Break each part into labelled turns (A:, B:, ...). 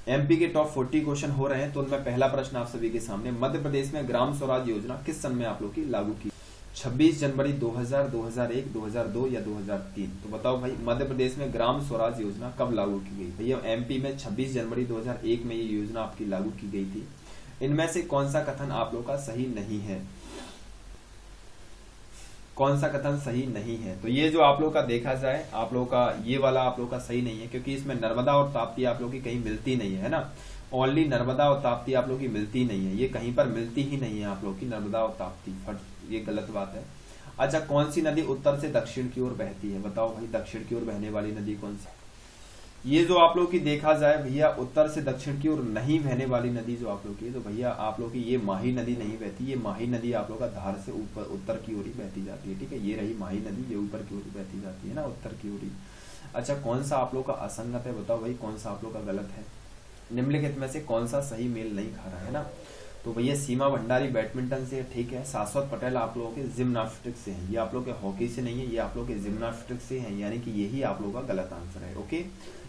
A: MP के top 40 question हो रहे हैं, तो उनमें पहला प्रश्न आप सभी के सामने, मध्य प्रदेश में ग्राम स्वराज योजना किस सन में आप लोग की लागू की? 26 जनवरी 2000, 2001, 2002 या 2003? तो बताओ भाई, मध्य प्रदेश में ग्राम स्वराज योजना कब लागू की गई? भैया एमपी में 26 जनवरी 2001 में ये योजना आपकी लागू की गई थी। इनमें से कौन सा कथन आप लोग का सही नहीं है? कौन सा कथन सही नहीं है? तो ये जो आप लोग का देखा जाए, आप लोग का ये वाला आप लोग का सही नहीं है, क्योंकि इसमें नर्मदा और ताप्ती आप लोग की कहीं मिलती नहीं है ना। ओनली नर्मदा और ताप्ती आप लोग की मिलती नहीं है, ये कहीं पर मिलती ही नहीं है आप लोग की नर्मदा और ताप्ती, ये गलत बात है। अच्छा, कौन सी नदी उत्तर से दक्षिण की ओर बहती है? बताओ भाई, दक्षिण की ओर बहने वाली नदी कौन सी? ये जो आप लोग की देखा जाए भैया, उत्तर से दक्षिण की ओर नहीं बहने वाली नदी जो आप लोग की, तो भैया आप लोग की ये माही नदी नहीं बहती। ये माही नदी आप लोग का धार से ऊपर उत्तर की ओर ही बहती जाती है, ठीक है। ये रही माही नदी, ये ऊपर की ओर बहती जाती है ना, उत्तर की ओर ही। अच्छा, कौन सा आप लोग का असंगत है? बताओ भाई, कौन सा आप लोग का गलत है? निम्नलिखित में से कौन सा सही मेल नहीं खा रहा है ना? तो भैया सीमा भंडारी बैडमिंटन से, ठीक है। शाश्वत पटेल आप लोगों के जिम्नास्टिक से हैं, ये आप लोग के हॉकी से नहीं है, ये आप लोग के जिम्नास्टिक से हैं, यानी कि यही आप लोग का गलत आंसर है। ओके,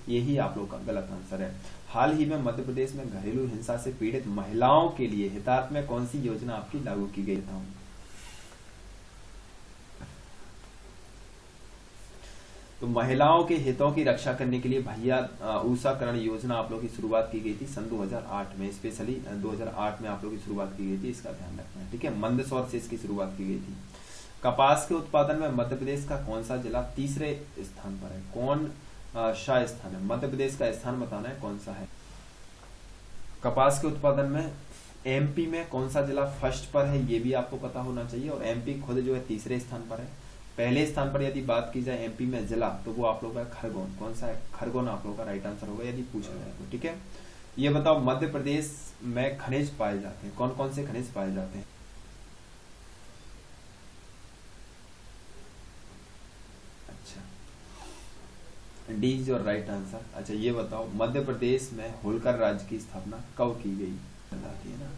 A: यही आप लोग का गलत आंसर है। हाल ही में मध्य प्रदेश में घरेलू हिंसा से पीड़ित महिलाओं के लिए हितार्थ में कौन सी योजना आपकी लागू की गई था? तो महिलाओं के हितों की रक्षा करने के लिए भैया ऊषाकरण योजना आप लोग की शुरुआत की गई थी सन 2008 में, स्पेशली 2008 में आप लोग की शुरुआत की गई थी, इसका ध्यान रखना है, ठीक है। मंदसौर से इसकी शुरुआत की गई थी। कपास के उत्पादन में मध्य प्रदेश का कौन सा जिला तीसरे स्थान पर है? कौन सा स्थान है? मध्य प्रदेश का स्थान बताना है कौन सा है। कपास के उत्पादन में एमपी में कौन सा जिला फर्स्ट पर है, ये भी आपको पता होना चाहिए। और एमपी खुद जो है तीसरे स्थान पर है। पहले स्थान पर यदि बात की जाए एमपी में जिला, तो वो आप लोग का खरगोन। कौन सा है? खरगोन आप लोग का राइट आंसर होगा यदि पूछा जाए तो, ठीक है। ये बताओ, मध्य प्रदेश में खनिज पाए जाते हैं, कौन कौन से खनिज पाए जाते हैं? D is your right answer. अच्छा, ये बताओ, मध्य प्रदेश में होलकर राज्य की स्थापना कब की गई? बताती है ना।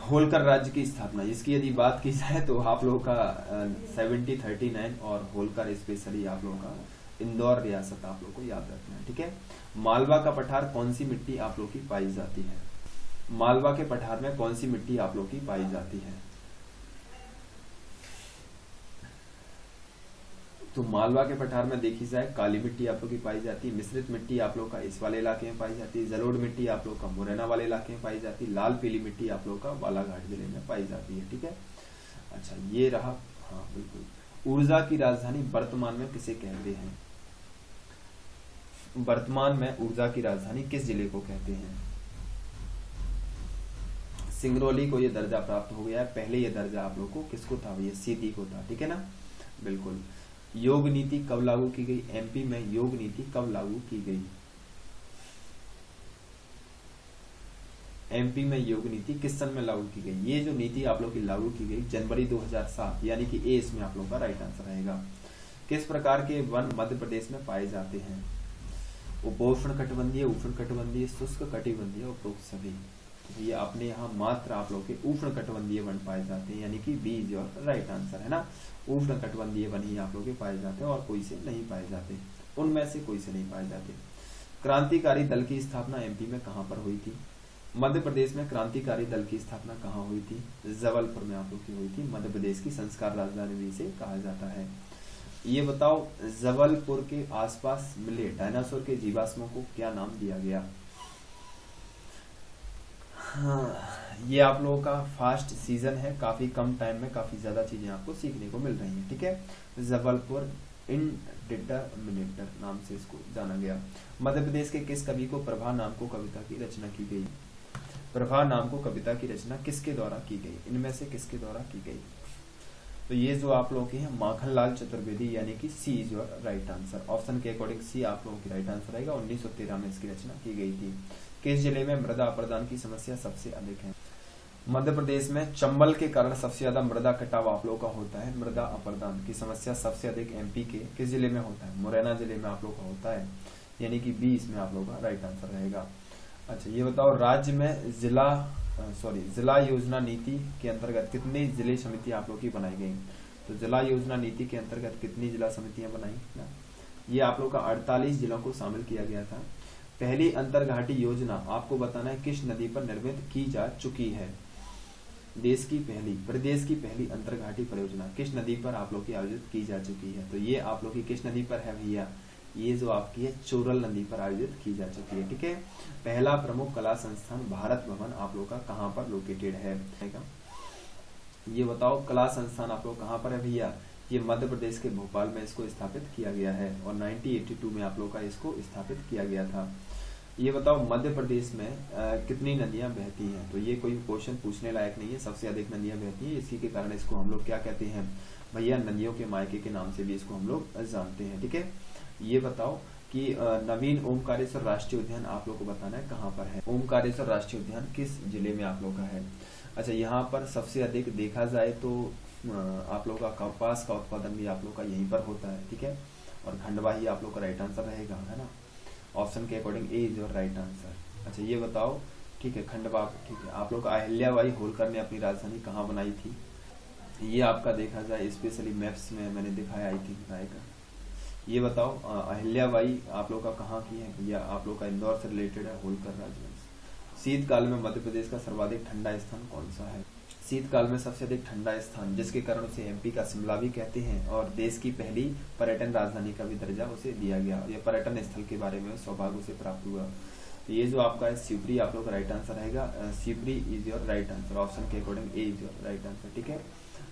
A: होलकर राज्य की स्थापना, इसकी यदि बात की जाए तो आप लोगों का 1739, और होलकर स्पेशली आप लोगों का इंदौर रियासत आप लोग को याद रखना है, ठीक है। मालवा का पठार कौन सी मिट्टी आप लोग की पाई जाती है? मालवा के पठार में कौन सी मिट्टी आप लोग की पाई जाती है? तो मालवा के पठार में देखी जाए, काली मिट्टी आप लोग की पाई जाती है, मिश्रित मिट्टी आप लोग का इस वाले इलाके में पाई जाती है, जलोढ़ मिट्टी आप लोग का मुरैना वाले इलाके में पाई जाती है, लाल पीली मिट्टी आप लोग का बालाघाट जिले में पाई जाती है, ठीक है। अच्छा, ये रहा। हाँ बिल्कुल। ऊर्जा की राजधानी वर्तमान में किसे कहते हैं? वर्तमान में ऊर्जा की राजधानी किस जिले को कहते हैं? सिंगरौली को ये दर्जा प्राप्त हो गया है। पहले ये दर्जा आप लोग को किसको था? ये सीधी को था, ठीक है ना। बिल्कुल। योग नीति कब लागू की गई? एमपी में योग नीति कब लागू की गई? एमपी में योग नीति किस सन में लागू की गई? ये जो नीति आप लोग की लागू की गई जनवरी 2007, यानी कि ए इसमें आप लोग का राइट आंसर रहेगा। किस प्रकार के वन मध्य प्रदेश में पाए जाते हैं? उपोष्ण कटिबंधीय, उष्ण कटिबंधीय, शुष्क कटिबंधीय, उपरोक्त सभी। तो ये अपने यहाँ मात्र आप लोग के उष्ण कटिबंधीय वन पाए जाते हैं, यानी कि B is your right answer है ना। उष्ण कटिबंधीय वन ही आप लोग के पाए जाते हैं और कोई से नहीं पाए जाते, उनमें से कोई से नहीं पाए जाते। क्रांतिकारी दल की स्थापना एमपी में कहां पर हुई थी? मध्य प्रदेश में क्रांतिकारी दल की स्थापना कहां हुई थी? जबलपुर में आप लोग की हुई थी। मध्य प्रदेश की संस्कार राजधानी भी इसे कहा जाता है। ये बताओ, जबलपुर के आसपास मिले डायनासोर के जीवाश्मों को क्या नाम दिया गया? हाँ, ये आप लोगों का फास्ट सीजन है, काफी कम टाइम में काफी ज्यादा चीजें आपको सीखने को मिल रही हैं, ठीक है। जबलपुर इंडिटरमिनेटर नाम से इसको जाना गया। मध्य प्रदेश के किस कवि को प्रभा नाम को कविता की रचना की गई? प्रभा नाम को कविता की रचना किसके द्वारा की गई? इनमें से किसके द्वारा की गई? तो ये जो आप लोगों के हैं माखनलाल चतुर्वेदी, यानी कि C is your right answer. Option के अकॉर्डिंग सी आप लोगों की राइट आंसर रहेगा। 1913 में इसकी रचना की गई थी। किस जिले में मृदा अपर्दान की समस्या सबसे अधिक है? मध्य प्रदेश में चंबल के कारण सबसे ज्यादा मृदा कटाव आप लोगों का होता है। मृदा अपर्दान की समस्या सबसे अधिक एमपी के किस जिले में होता है? मुरैना जिले में आप लोग का होता है, यानी कि बी इसमें आप लोग का राइट आंसर रहेगा। अच्छा, ये बताओ, राज्य में जिला योजना नीति के अंतर्गत कितनी जिले समिति आप लोग की बनाई गई? तो जिला योजना नीति के अंतर्गत कितनी जिला समितियां बनाई ना, ये आप लोग का 48 जिलों को शामिल किया गया था। पहली अंतरघाटी योजना आपको बताना है किस नदी पर निर्मित की जा चुकी है। प्रदेश की पहली अंतरघाटी परियोजना किस नदी पर आप लोग की आयोजित की जा चुकी है, तो ये आप लोग की किस नदी पर है भैया, ये जो आपकी है चोरल नदी पर आयोजित की जा चुकी है। ठीक है, पहला प्रमुख कला संस्थान भारत भवन आप लोग का कहाँ पर लोकेटेड है, ये बताओ। कला संस्थान आप लोग कहाँ पर है भैया, ये मध्य प्रदेश के भोपाल में इसको स्थापित किया गया है और 1982 में आप लोग का इसको स्थापित किया गया था। ये बताओ मध्य प्रदेश में कितनी नदियां बहती हैं, तो ये कोई क्वेश्चन पूछने लायक नहीं है, सबसे अधिक नदियां बहती हैं, इसी के कारण इसको हम लोग क्या कहते हैं भैया, नदियों के मायके के नाम से भी इसको हम लोग जानते हैं। ठीक है, ये बताओ कि नवीन ओमकारेश्वर राष्ट्रीय उद्यान आप लोग को बताना है कहाँ पर है। ओमकारेश्वर राष्ट्रीय उद्यान किस जिले में आप लोग का है। अच्छा, यहाँ पर सबसे अधिक देखा जाए तो आप लोग का कपास का उत्पादन भी आप लोग का यहीं पर होता है। ठीक है, और खंडवा ही आप लोग का राइट आंसर रहेगा, है ना, ऑप्शन के according A is your right answer. अच्छा, ये बताओ, ठीक है, खंडवा, ठीक है, आप लोग का अहिल्याबाई होलकर ने अपनी राजधानी कहाँ बनाई थी, ये आपका देखा जाए स्पेशली मैप्स में मैंने दिखाया आई थिंक आएगा। ये बताओ अहिल्याबाई आप लोग का कहाँ की है भैया, आप लोग का इंदौर से रिलेटेड है, होलकर राजवंश। शीतकाल में मध्य प्रदेश का सर्वाधिक ठंडा स्थान कौन सा है। शीतकाल में सबसे अधिक ठंडा स्थान जिसके कारण उसे एमपी का शिमला भी कहते हैं और देश की पहली पर्यटन राजधानी का भी दर्जा उसे दिया गया। यह पर्यटन स्थल के बारे में सौभाग्य उसे प्राप्त हुआ। तो ये जो आपका है शिवपुरी आप लोग का राइट आंसर रहेगा, Shivpuri is your right answer, option के according A is your right answer. ठीक है,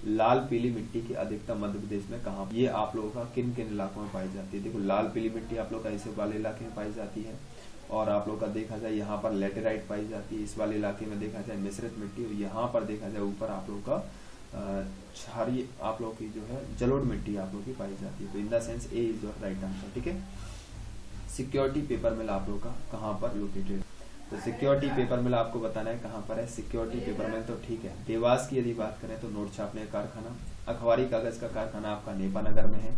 A: लाल पीली मिट्टी की अधिकता मध्य प्रदेश में कहाँ, ये आप लोगों का किन किन इलाकों में पाई जाती है। देखो, लाल पीली मिट्टी आप लोग का ऐसे वाले इलाके में पाई जाती है और आप लोग का देखा जाए यहाँ पर लेटेराइट पाई जाती है, इस वाले इलाके में देखा जाए मिश्रित मिट्टी, और यहाँ पर देखा जाए ऊपर आप लोग का क्षारीय आप लोग की जो है जलोढ़ मिट्टी आप लोग की पाई जाती है। तो in the sense A is your right answer. ठीक है, सिक्योरिटी पेपर मिल आप लोग का कहाँ पर लोकेटेड, तो सिक्योरिटी पेपर मिल आपको बताना है कहाँ पर है। सिक्योरिटी पेपर मिल तो ठीक है, देवास की यदि बात करें तो नोट छापने का कारखाना, अखबारी कागज का कारखाना आपका नेपानगर में है,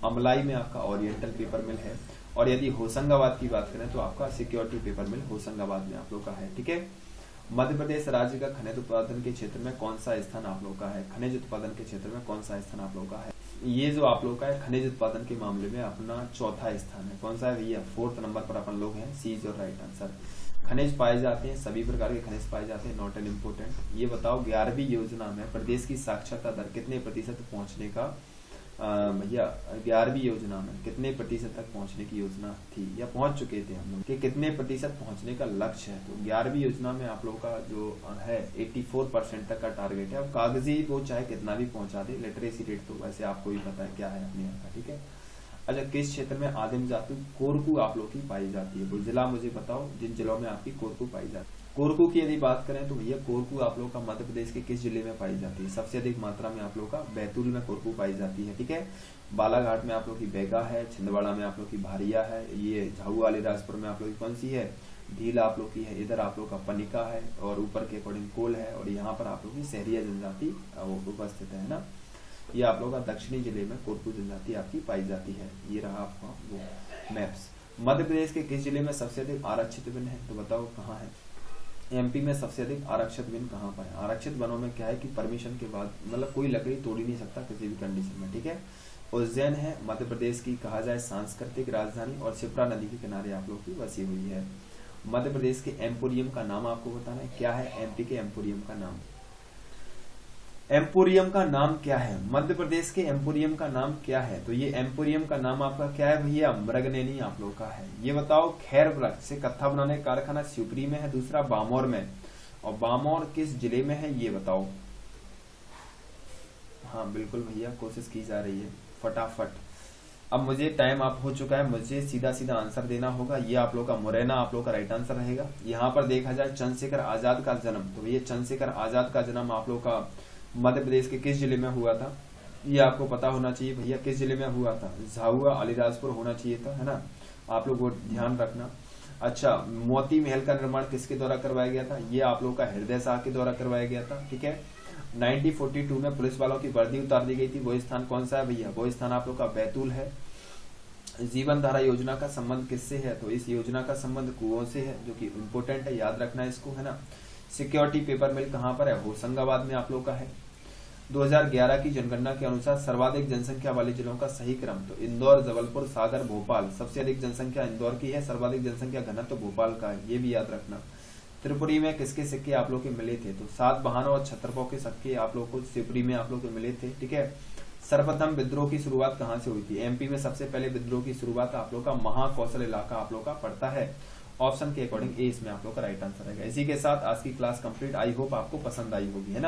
A: अमलाई में आपका ओरिएंटल पेपर मिल है, और यदि होशंगाबाद की बात करें तो आपका सिक्योरिटी पेपर मिल होशंगाबाद में आप लोग का है। ठीक है, मध्य प्रदेश राज्य का खनिज उत्पादन के क्षेत्र में कौन सा स्थान आप लोग का है, खनिज उत्पादन के क्षेत्र में कौन सा स्थान आप लोग का है। ये जो आप लोग का है खनिज उत्पादन के मामले में अपना चौथा स्थान है, कौन सा है भैया, 4th नंबर पर अपन लोग हैं, सी इज योर राइट आंसर। खनिज पाए जाते हैं, सभी प्रकार के खनिज पाए जाते हैं, नॉट एन इम्पोर्टेंट। ये बताओ 11वीं योजना में प्रदेश की साक्षरता दर कितने प्रतिशत पहुंचने का भैया, 11वीं योजना में कितने प्रतिशत तक पहुंचने की योजना थी या पहुंच चुके थे हम लोग, कि कितने प्रतिशत पहुंचने का लक्ष्य है। तो 11वीं योजना में आप लोग का जो है 84% तक का टारगेट है। अब कागजी वो चाहे कितना भी पहुंचा दे, लिटरेसी रेट तो वैसे आपको ही पता है क्या है अपने यहाँ का। ठीक है, अच्छा, किस क्षेत्र में आदिम जाति कोरकू आप लोग की पाई जाती है, वो जिला मुझे बताओ जिन जिलों में आपकी कोरकू पाई जाती है। कोरकू की यदि बात करें तो भैया कोरकू आप लोग का मध्य प्रदेश के किस जिले में पाई जाती है, सबसे अधिक मात्रा में आप लोग का बैतूल में कोरकू पाई जाती है। ठीक है, बालाघाट में आप लोग की बैगा है, छिंदवाड़ा में आप लोग की भारिया है, ये झाऊ अलीराजपुर में आप लोग की कौन सी है, ढील आप लोग की है, इधर आप लोग का पनिका है और ऊपर के अकॉर्डिंग कोल है, और यहाँ पर आप लोग की सहरिया जनजाति उपस्थित है ना। ये आप लोग का दक्षिणी जिले में कोरकू जनजाति आपकी पाई जाती है। ये रहा आपका वो मैप्स। मध्य प्रदेश के किस जिले में सबसे अधिक आरक्षित वन है, तो बताओ कहाँ है। एमपी में सबसे अधिक आरक्षित वन कहाँ पर है। आरक्षित वनों में क्या है कि परमिशन के बाद मतलब कोई लकड़ी तोड़ ही नहीं सकता किसी भी कंडीशन में। ठीक है, उज्जैन है मध्य प्रदेश की कहा जाए सांस्कृतिक राजधानी और शिप्रा नदी के किनारे आप लोग की बसी हुई है। मध्य प्रदेश के एम्पोरियम का नाम आपको बताना है, क्या है एमपी के एम्पोरियम का नाम, एम्पोरियम का नाम क्या है, मध्य प्रदेश के एम्पोरियम का नाम क्या है। तो ये एम्पोरियम का नाम आपका क्या है भैया, मृगनयनी आप लोग का है। ये बताओ खैर वृक्ष से कत्था बनाने का कारखाना शिवपुरी में है, दूसरा बामौर में, और बामौर किस जिले में है ये बताओ। हाँ बिल्कुल भैया, कोशिश की जा रही है फटाफट। अब मुझे टाइम आप हो चुका है, मुझे सीधा सीधा आंसर देना होगा। ये आप लोग का मुरैना आप लोग का राइट आंसर रहेगा। यहाँ पर देखा जाए चंद्रशेखर आजाद का जन्म, तो ये चंद्रशेखर आजाद का जन्म आप लोग का मध्य प्रदेश के किस जिले में हुआ था, ये आपको पता होना चाहिए भैया, किस जिले में हुआ था। झाबुआ अलीराजपुर होना चाहिए था, है ना, आप लोग वो ध्यान रखना। अच्छा, मोती महल का निर्माण किसके द्वारा करवाया गया था, ये आप लोग का हृदय शाह के द्वारा करवाया गया था। ठीक है, 1942 में पुलिस वालों की वर्दी उतार दी गई थी, वो स्थान कौन सा है भैया, वो स्थान आप लोग का बैतूल है। जीवन धारा योजना का संबंध किससे है, तो इस योजना का संबंध कुओं से है, जो कि इम्पोर्टेंट है, याद रखना इसको, है ना। सिक्योरिटी पेपर मिल कहाँ पर है, होशंगाबाद में आप लोग का है। 2011 की जनगणना के अनुसार सर्वाधिक जनसंख्या वाले जिलों का सही क्रम, तो इंदौर, जबलपुर, सागर, भोपाल। सबसे अधिक जनसंख्या इंदौर की है, सर्वाधिक जनसंख्या घनत्व भोपाल का है, ये भी याद रखना। त्रिपुरी में किसके सिक्के आप लोग के मिले थे, तो सातवाहनों और क्षत्रपों के सिक्के आप लोग को त्रिपुरी में आप लोग के मिले थे, ठीक है। सर्वप्रथम विद्रोह की शुरुआत कहां से हुई थी, एमपी में सबसे पहले विद्रोह की शुरुआत आप लोग का महाकौशल इलाका आप लोग का पड़ता है। ऑप्शन के अकॉर्डिंग ए इसमें आप लोग का राइट आंसर रहेगा। इसी के साथ आज की क्लास कंप्लीट। आई होप आपको पसंद आई होगी, है ना।